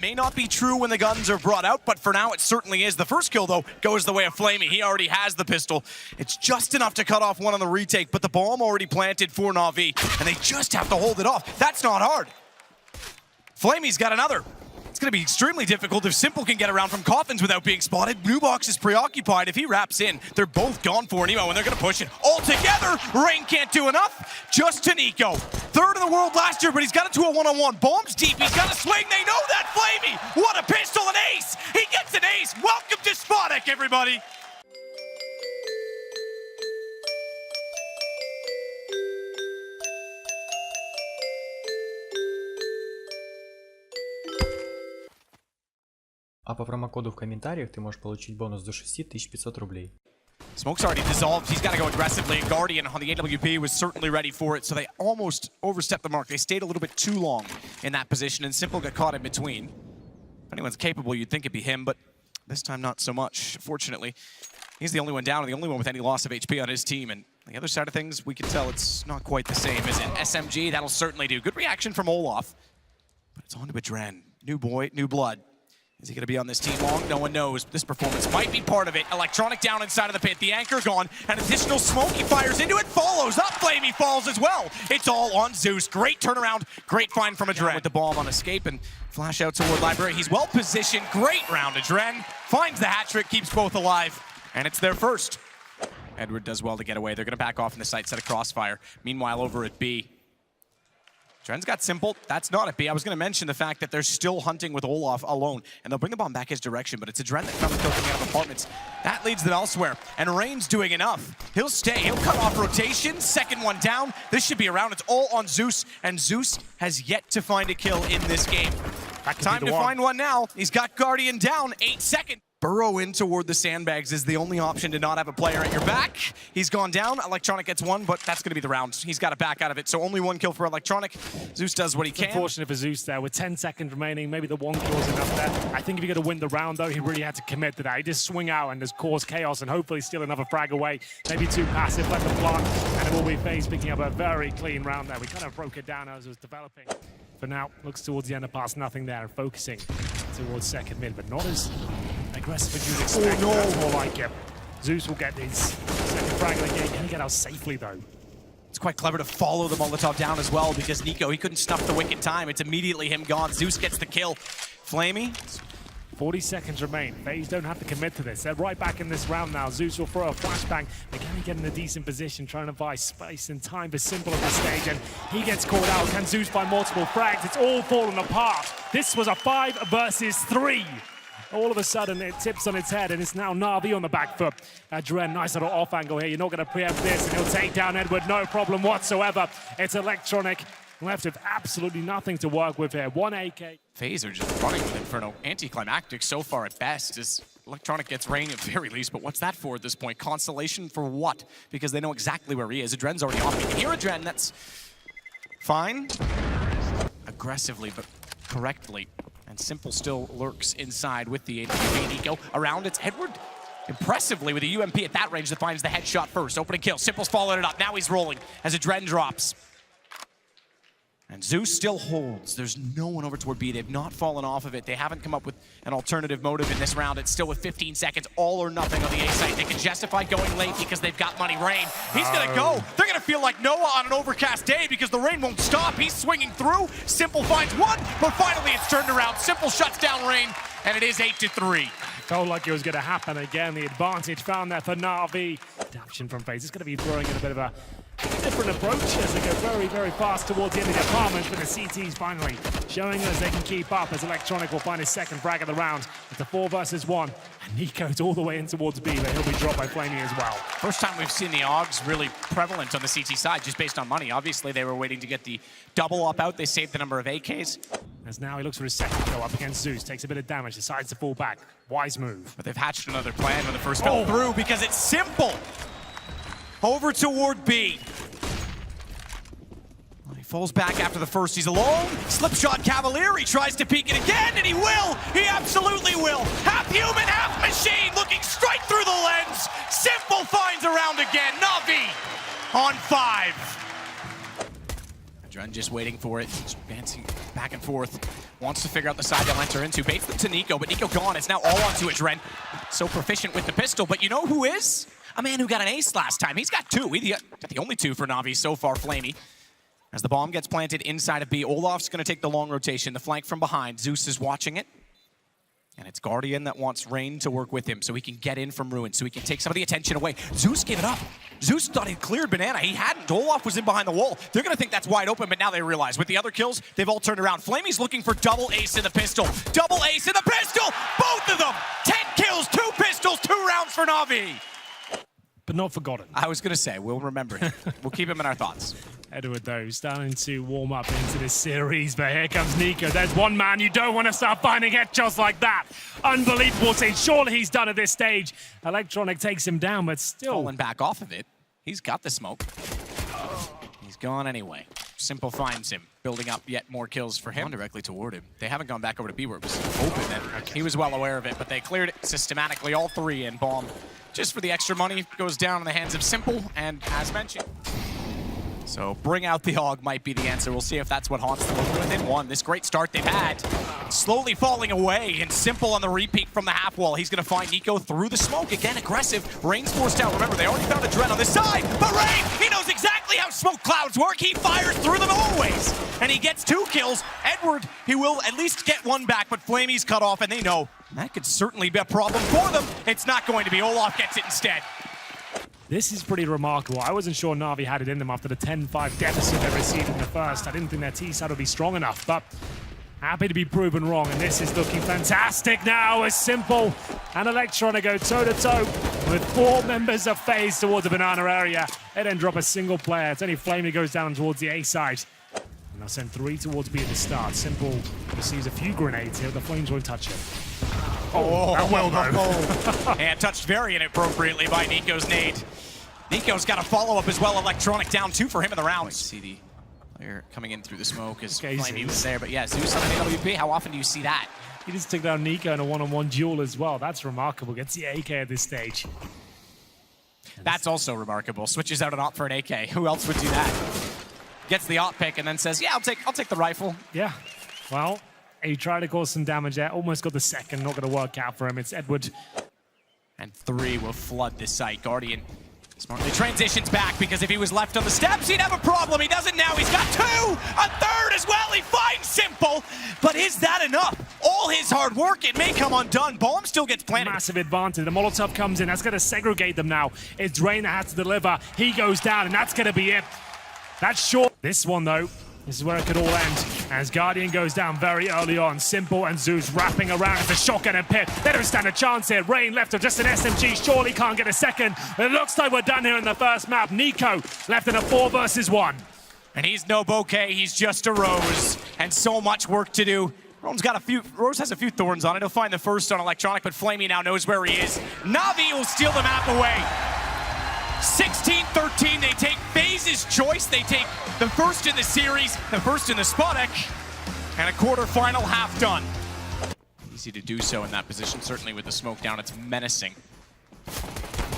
That may not be true when the guns are brought out, but for now it certainly is. The first kill, though, goes the way of Flamey. He already has the pistol. It's just enough to cut off one on the retake, but the bomb already planted for NaVi, and they just have to hold it off. That's not hard. Flamey's got another. It's going to be extremely difficult if Simple can get around from coffins without being spotted. Blue Box is preoccupied. If he wraps in, they're both gone for an emo, and they're going to push it all together. Rain can't do enough. Just to Nico. Third in the world last year, but he's got it to a one-on-one. Bombs deep. He's got a swing. They know that. Flamey. What a pistol. An ace. He gets an ace. Welcome to Spottic, everybody. А по промокоду в комментариях ты можешь получить бонус до 6500 рублей. Smoke's already dissolved. He's got to go aggressively. Guardian on the AWP was certainly ready for it, so they almost overstepped the mark. They stayed a little bit too long in that position, and Simple got caught in between. If anyone's capable, you'd think it'd be him, but this time not so much. Fortunately, he's the only one down and the only one with any loss of HP on his team, and the other side of things, we can tell it's not quite the same, is it? SMG, that'll certainly do. Good reaction from Olaf, but it's on to Adren. New boy, new blood. Is he going to be on this team long? No one knows. This performance might be part of it. Electronic down inside of the pit. The anchor gone. An additional smoke. He fires into it. Follows up. Flamey falls as well. It's all on Zeus. Great turnaround. Great find from Adren. With the bomb on escape and flash out toward Library. He's well positioned. Great round. Adren finds the hat trick. Keeps both alive. And it's their first. Edward does well to get away. They're going to back off in the site. Set a crossfire. Meanwhile, over at B. Dren's got Simple. That's not at B. I was going to mention the fact that they're still hunting with Olaf alone, and they'll bring the bomb back his direction, but it's Adren that found the kill coming out of apartments. That leads them elsewhere, and Rain's doing enough. He'll stay. He'll cut off rotation. Second one down. This should be around. It's all on Zeus, and Zeus has yet to find a kill in this game. Time to find one now. He's got Guardian down. 8 seconds. Burrow in toward the sandbags is the only option to not have a player at your back. He's gone down. Electronic gets one, but that's going to be the round. He's got to back out of it, so only one kill for Electronic. Zeus does what he can. Unfortunate for Zeus there, with 10 seconds remaining. Maybe the one kill is enough there. I think if you're going to win the round, though, he really had to commit to that. He just swing out and just cause chaos and hopefully steal another frag away. Maybe too passive, let them plant, and it will be Faze picking up a very clean round there. We kind of broke it down as it was developing. For now, looks towards the end of pass, nothing there, and focusing towards second mid, but not as aggressive as you'd expect. Oh, no. That's more like it. Zeus will get his second frag of the game. Can he get out safely, though? It's quite clever to follow the Molotov down as well, because Nico, he couldn't snuff the wick in time. It's immediately him gone. Zeus gets the kill. Flamey. 40 seconds remain. Faze don't have to commit to this. They're right back in this round now. Zeus will throw a flashbang. They can get in a decent position, trying to buy space and time for Simple at this stage, and he gets caught out. Can Zeus find multiple frags? It's all fallen apart. This was a 5 versus 3. All of a sudden, it tips on its head, and it's now NaVi on the back foot. Adren, nice little off angle here. You're not going to preempt this, and he'll take down Edward, no problem whatsoever. It's Electronic. Left with absolutely nothing to work with here. 1 AK. Faze are just running with Inferno. Anticlimactic so far at best, as Electronic gets Rain at very least, but what's that for at this point? Consolation for what? Because they know exactly where he is. Adren's already off. You can hear Adren, that's fine. Aggressively, but correctly. And Simple still lurks inside with the AWP. Nico around, it's Edward. Impressively with a UMP at that range that finds the headshot first. Opening kill, Simple's followed it up. Now he's rolling as Adren drops. And Zeus still holds. There's no one over toward B. They've not fallen off of it. They haven't come up with an alternative motive in this round. It's still with 15 seconds, all or nothing on the A site. They can justify going late because they've got money. Rain, he's gonna go. They're gonna feel like Noah on an overcast day because the rain won't stop. He's swinging through. Simple finds one, but finally it's turned around. Simple shuts down Rain, and it is 8-3. Felt like it was going to happen again. The advantage found there for NaVi. Adaption from Faze. It's going to be throwing in a bit of a different approach as they go very, very fast towards the end of the apartments, but the CT's finally showing us they can keep up as Electronic will find his second frag of the round. It's a 4 versus 1, and Nico's all the way in towards B, but he'll be dropped by Flamey as well. First time we've seen the AUGs really prevalent on the CT side, just based on money. Obviously, they were waiting to get the double up out. They saved the number of AKs. As now he looks for his second kill up against Zeus, takes a bit of damage, decides to fall back. Wise move. But they've hatched another plan when the first fell through because it's Simple. Over toward B. He falls back after the first. He's alone. Slip shot Cavalier. He tries to peek it again, and he will. He absolutely will. Half human, half machine, looking straight through the lens. Simple finds a round again. NaVi on 5. Adren just waiting for it, just dancing back and forth. wants to figure out the side they'll enter into. Baits them to Nico, but Nico gone. It's now all onto it. Dren, so proficient with the pistol, but you know who is? A man who got an ace last time. He's got two. He got the only two for NaVi so far, Flamey. As the bomb gets planted inside of B, Olaf's going to take the long rotation, the flank from behind. Zeus is watching it. And it's Guardian that wants Rain to work with him so he can get in from Ruin, so he can take some of the attention away. Zeus gave it up. Zeus thought he'd cleared Banana. He hadn't. Olaf was in behind the wall. They're going to think that's wide open, but now they realize with the other kills, they've all turned around. Flamey's looking for double ace in the pistol. Double ace in the pistol! Both of them! 10 kills, 2 pistols, 2 rounds for NaVi! But not forgotten. I was going to say, we'll remember him. We'll keep him in our thoughts. Edward, though, starting to warm up into this series, but here comes Nico. There's one man you don't want to start finding headshots like that. Unbelievable scene. Surely he's done at this stage. Electronic takes him down, but still. Falling back off of it. He's got the smoke. He's gone anyway. Simple finds him, building up yet more kills for him. Directly toward him. They haven't gone back over to B where it was open then. He was well aware of it, but they cleared it systematically, all 3, and bomb. Just for the extra money, goes down in the hands of Simple, and as mentioned. So bring out the AUG might be the answer. We'll see if that's what haunts them. Within 1, this great start they've had. Slowly falling away, and Simple on the repeat from the half wall. He's going to find Nico through the smoke. Again, aggressive. Rain's forced out. Remember, they already found a Dren on this side, but Rain, he knows exactly how smoke clouds work. He fires through them always, and he gets 2 kills. Edward, he will at least get 1 back, but Flamey's cut off, and they know that could certainly be a problem for them. It's not going to be. Olaf gets it instead. This is pretty remarkable. I wasn't sure NaVi had it in them after the 10-5 deficit they received in the first. I didn't think their T-side would be strong enough, but happy to be proven wrong. And this is looking fantastic now as Simple and Electronic go toe-to-toe with 4 members of Faze towards the banana area. They then drop a single player. It's only Flame who goes down towards the A side. And they'll send 3 towards B at the start. Simple receives a few grenades here. The Flames won't touch it. Oh, well though. And touched very inappropriately by Nico's nade. Nico's got a follow-up as well. Electronic down 2 for him in the round. See the player coming in through the smoke as Flamey was there. But yeah, Zeus on an AWP, how often do you see that? He just took down Nico in a one-on-one duel as well. That's remarkable. Gets the AK at this stage. That's also remarkable. Switches out an op for an AK. Who else would do that? Gets the op pick and then says, yeah, I'll take the rifle. Yeah, well, he tried to cause some damage there. Almost got the second. Not going to work out for him. It's Edward. And 3 will flood this site. Guardian smartly transitions back because if he was left on the steps, he'd have a problem. He doesn't now. He's got 2, a third as well. He finds Simple, but is that enough? All his hard work, it may come undone. Bomb still gets planted. Massive advantage. The Molotov comes in. That's going to segregate them now. It's Rain that has to deliver. He goes down, and that's going to be it. That's short. This one, though, this is where it could all end. As Guardian goes down very early on. Simple and Zeus wrapping around. It's a shotgun and pit. They don't stand a chance here. Rain left with just an SMG. Surely can't get a second. It looks like we're done here in the first map. Nico left in a 4 versus 1. And he's no bouquet. He's just a rose. And so much work to do. Rose has a few thorns on it. He'll find the first on Electronic, but Flamey now knows where he is. NaVi will steal the map away. 16-13, they take Faze's choice. They take the first in the series, the first in the Sputnik, and a quarterfinal half done. Easy to do so in that position, certainly with the smoke down, it's menacing.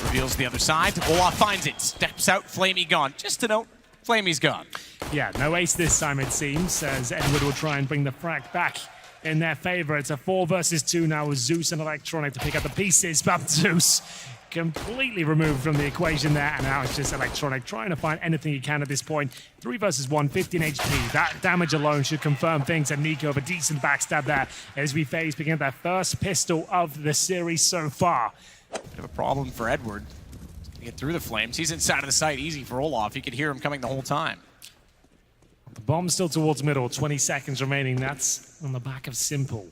Reveals the other side, Olaf finds it, steps out, Flamey gone. Just to note, Flamey's gone. Yeah, no ace this time it seems, as Edward will try and bring the frag back in their favor. It's a 4 versus 2 now with Zeus and Electronic to pick up the pieces, but Zeus completely removed from the equation there, and now it's just Electronic trying to find anything he can at this point. 3 versus 1, 15 HP. That damage alone should confirm things, and Nico have a decent backstab there as we Faze picking up that first pistol of the series so far. Bit of a problem for Edward to get through the flames. He's inside of the site, easy for Olaf. He could hear him coming the whole time. The bomb still towards middle, 20 seconds remaining. That's on the back of Simple.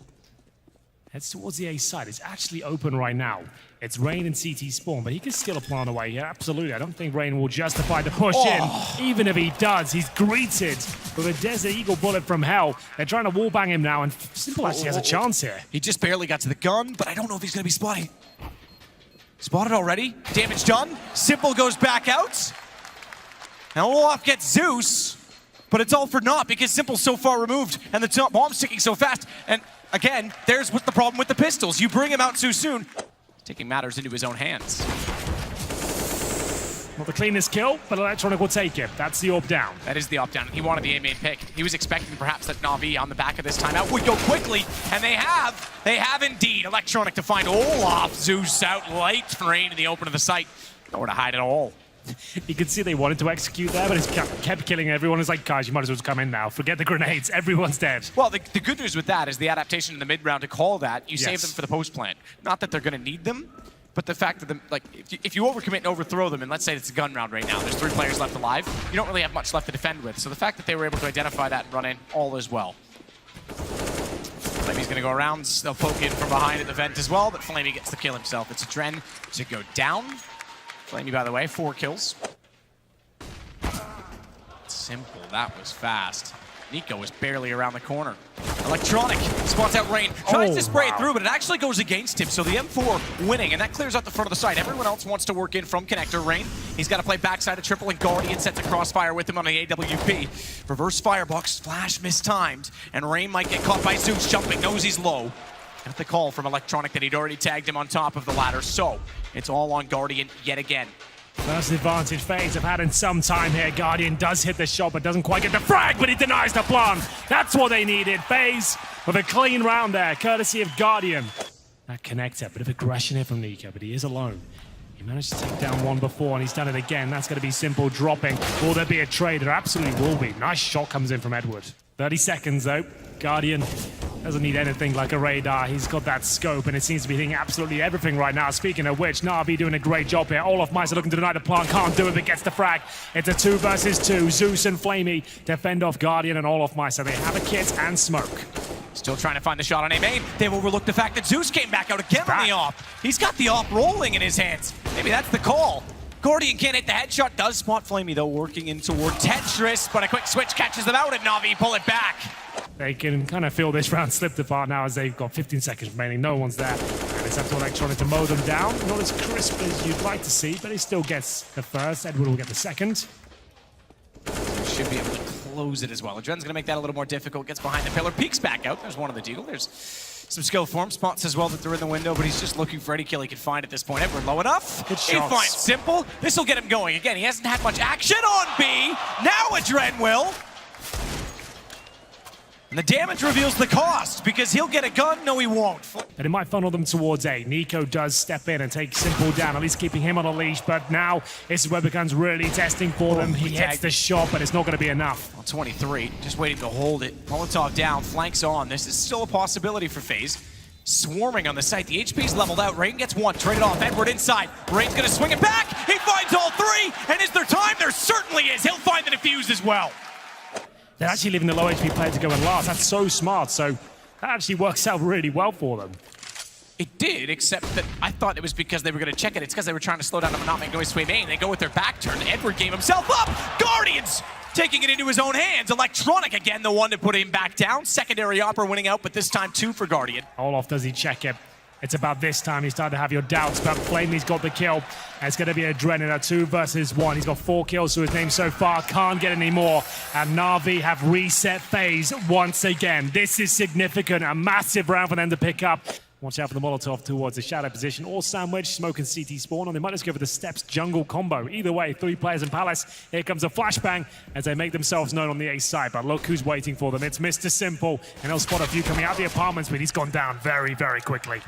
Heads towards the A side. It's actually open right now. It's Rain and CT spawn, but he can steal a plan away here. Absolutely. I don't think Rain will justify the push in. Even if he does, he's greeted with a Desert Eagle bullet from hell. They're trying to wallbang him now, and Simple actually has a chance here. He just barely got to the gun, but I don't know if he's going to be spotting. Spotted already. Damage done. Simple goes back out. Now Olaf gets Zeus, but it's all for naught because Simple's so far removed, and the bomb's ticking so fast. And again, there's what the problem with the pistols. You bring him out too soon. Taking matters into his own hands. Not the cleanest kill, but Electronic will take it. That's the AWP down. That is the AWP down. He wanted the A main pick. He was expecting perhaps that NaVi on the back of this timeout would go quickly, and they have indeed. Electronic to find Olaf. Zeus out light for Rain in the open of the site. Nowhere to hide at all. You can see they wanted to execute there, but he kept killing everyone. It's like, guys, you might as well just come in now. Forget the grenades. Everyone's dead. Well, the good news with that is the adaptation in the mid-round to call that, you save them for the post-plant. Not that they're going to need them, but the fact that, if you overcommit and overthrow them, and let's say it's a gun round right now, there's 3 players left alive, you don't really have much left to defend with. So the fact that they were able to identify that and run in, all is well. Flamey's going to go around. They'll poke in from behind at the vent as well, but Flamey gets the kill himself. It's a Dren to go down. Flamey, by the way, 4 kills. Simple. That was fast. Nico was barely around the corner. Electronic spots out Rain, tries to spray it through, but it actually goes against him. So the M4 winning, and that clears out the front of the site. Everyone else wants to work in from connector. Rain, he's got to play backside of triple, and Guardian sets a crossfire with him on the AWP. Reverse firebox, flash mistimed, and Rain might get caught by Zeus jumping, knows he's low. Got the call from Electronic that he'd already tagged him on top of the ladder, so it's all on Guardian yet again. First advantage Faze have had in some time here. Guardian does hit the shot, but doesn't quite get the frag, but he denies the plant. That's what they needed. Faze with a clean round there, courtesy of Guardian. That connector, bit of aggression here from Nico, but he is alone. He managed to take down one before, and he's done it again. That's going to be Simple dropping. Will there be a trade? There absolutely will be. Nice shot comes in from Edward. 30 seconds, though. Guardian doesn't need anything like a radar. He's got that scope, and it seems to be hitting absolutely everything right now. Speaking of which, NaVi doing a great job here. Olaf Meister looking to deny the plant. Can't do it, but gets the frag. It's a 2 versus 2. Zeus and Flamey defend off Guardian and Olaf Meister. They have a kit and smoke. Still trying to find the shot on A main. They've overlooked the fact that Zeus came back out again on the AWP. He's got the AWP rolling in his hands. Maybe that's the call. Guardian can't hit the headshot. Does spot Flamey, though, working in toward Tetris, but a quick switch catches them out, and NaVi pull it back. They can kind of feel this round slipped apart now as they've got 15 seconds remaining. No one's there. And it's up to Electronic to mow them down. Not as crisp as you'd like to see, but he still gets the first. Edward will get the second. Should be able to close it as well. Adren's going to make that a little more difficult. Gets behind the pillar, peeks back out. There's one of the deal. There's some skill form. Spots as well that they're in the window, but he's just looking for any kill he can find at this point. Edward low enough. Good He shots. finds Simple. This will get him going. Again, he hasn't had much action on B. Now Adren will. And the damage reveals the cost, because he'll get a gun. No, he won't. But it might funnel them towards A. Nico does step in and take Simple down, at least keeping him on a leash. But now this is where it becomes really testing for them. He hits the shot, but it's not going to be enough. Well, 23, just waiting to hold it. Molotov down, flanks on. This is still a possibility for Faze. Swarming on the site. The HP's leveled out. Rain gets one. Traded off. Edward inside. Rain's going to swing it back. He finds all 3. And is there time? There certainly is. He'll find the defuse as well. They're actually leaving the low HP player to go in last. That's so smart. So that actually works out really well for them. It did, except that I thought it was because they were going to check it. It's because they were trying to slow down and not make noise to A main. They go with their back turn. Edward gave himself up. Guardians taking it into his own hands. Electronic again, the one to put him back down. Secondary Opera winning out, but this time 2 for Guardian. Olaf, does he check it? It's about this time you start to have your doubts, but Flamey's got the kill. And it's going to be a Dren in a 2 versus 1. He's got 4 kills to his name so far, can't get any more. And NaVi have reset Faze once again. This is significant, a massive round for them to pick up. Watch out for the Molotov towards the shadow position or sandwich, smoke and CT spawn, and they might just go for the steps jungle combo. Either way, 3 players in Palace. Here comes a flashbang as they make themselves known on the A side, but look who's waiting for them. It's Mr. Simple, and he'll spot a few coming out of the apartments, but he's gone down very, very quickly.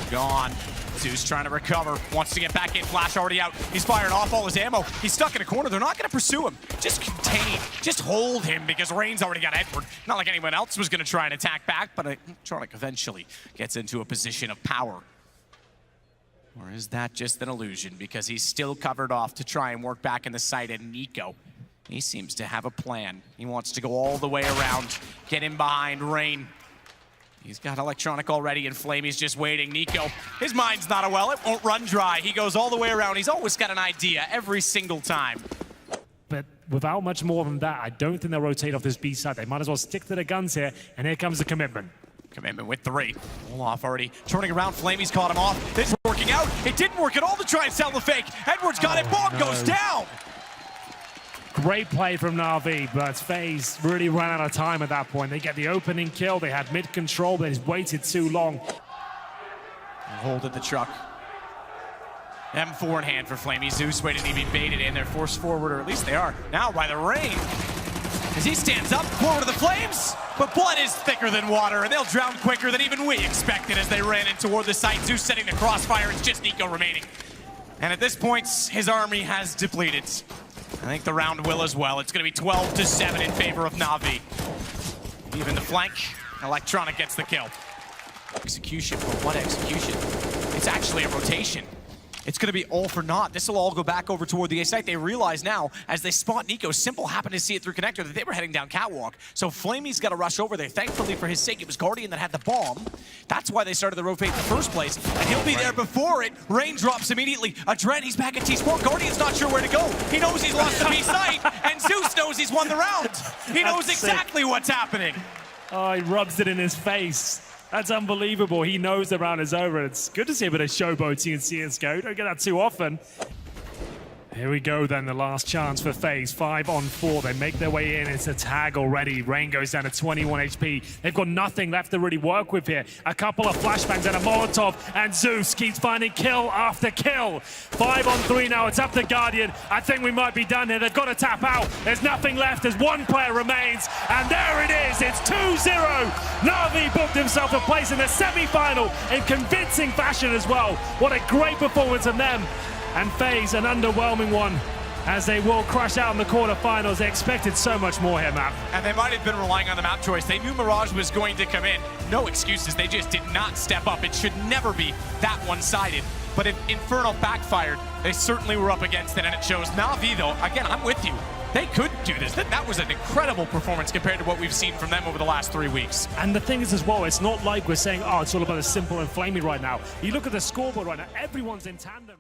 Gone. Zeus trying to recover, wants to get back in, flash already out. He's firing off all his ammo. He's stuck in a corner. They're not going to pursue him. Just contain, just hold him, because Rain's already got Edward. Not like anyone else was going to try and attack back, but Electronic eventually gets into a position of power. Or is that just an illusion? Because he's still covered off to try and work back in the site, and Nico, he seems to have a plan. He wants to go all the way around, get in behind Rain. He's got Electronic already, and Flamey's just waiting. Nico, his mind's not a well. It won't run dry. He goes all the way around. He's always got an idea every single time. But without much more than that, I don't think they'll rotate off this B side. They might as well stick to the guns here, and here comes the commitment. Commitment with 3. Olaf already turning around. Flamey's caught him off. This is working out. It didn't work at all to try and sell the fake. Edward's got it. Bomb goes down. Great play from NaVi, but Faze really ran out of time at that point. They get the opening kill. They had mid control, but he's waited too long. Hold at the truck. M4 in hand for Flamey. Zeus waiting to be baited in. They're forced forward, or at least they are now by the rain. As he stands up, forward to the flames, but blood is thicker than water, and they'll drown quicker than even we expected as they ran in toward the site. Zeus setting the crossfire. It's just Nico remaining. And at this point, his army has depleted. I think the round will as well. It's going to be 12-7 in favor of NaVi. Even the flank, Electronic gets the kill. Execution, but what execution? It's actually a rotation. It's going to be all for naught. This will all go back over toward the A site. They realize now, as they spot Nico, Simple happened to see it through connector, that they were heading down catwalk. So Flamey's got to rush over there. Thankfully for his sake, it was Guardian that had the bomb. That's why they started the rotate in the first place. And he'll be there before it. Rain drops immediately. Adren, he's back at T-Spawn. Guardian's not sure where to go. He knows he's lost the B site, and Zeus knows he's won the round. He knows exactly what's happening. Oh, he rubs it in his face. That's unbelievable. He knows the round is over. It's good to see a bit of showboating in CSGO. Don't get that too often. Here we go then, the last chance for Faze. 5 on 4. They make their way in. It's a tag already. Rain goes down to 21 HP. They've got nothing left to really work with here. A couple of flashbangs and a Molotov, and Zeus keeps finding kill after kill. 5 on 3 now. It's up to Guardian. I think we might be done here. They've got to tap out. There's nothing left as one player remains. And there it is. It's 2-0. NaVi booked himself a place in the semi-final in convincing fashion as well. What a great performance from them. And Faze, an underwhelming one, as they will crush out in the quarterfinals. They expected so much more here, Matt. And they might have been relying on the map choice. They knew Mirage was going to come in. No excuses. They just did not step up. It should never be that one-sided. But if Inferno backfired, they certainly were up against it, and it shows. NaVi, though, again, I'm with you. They could do this. That was an incredible performance compared to what we've seen from them over the last 3 weeks. And the thing is as well, it's not like we're saying, oh, it's all about the Simple and Flamey right now. You look at the scoreboard right now, everyone's in tandem.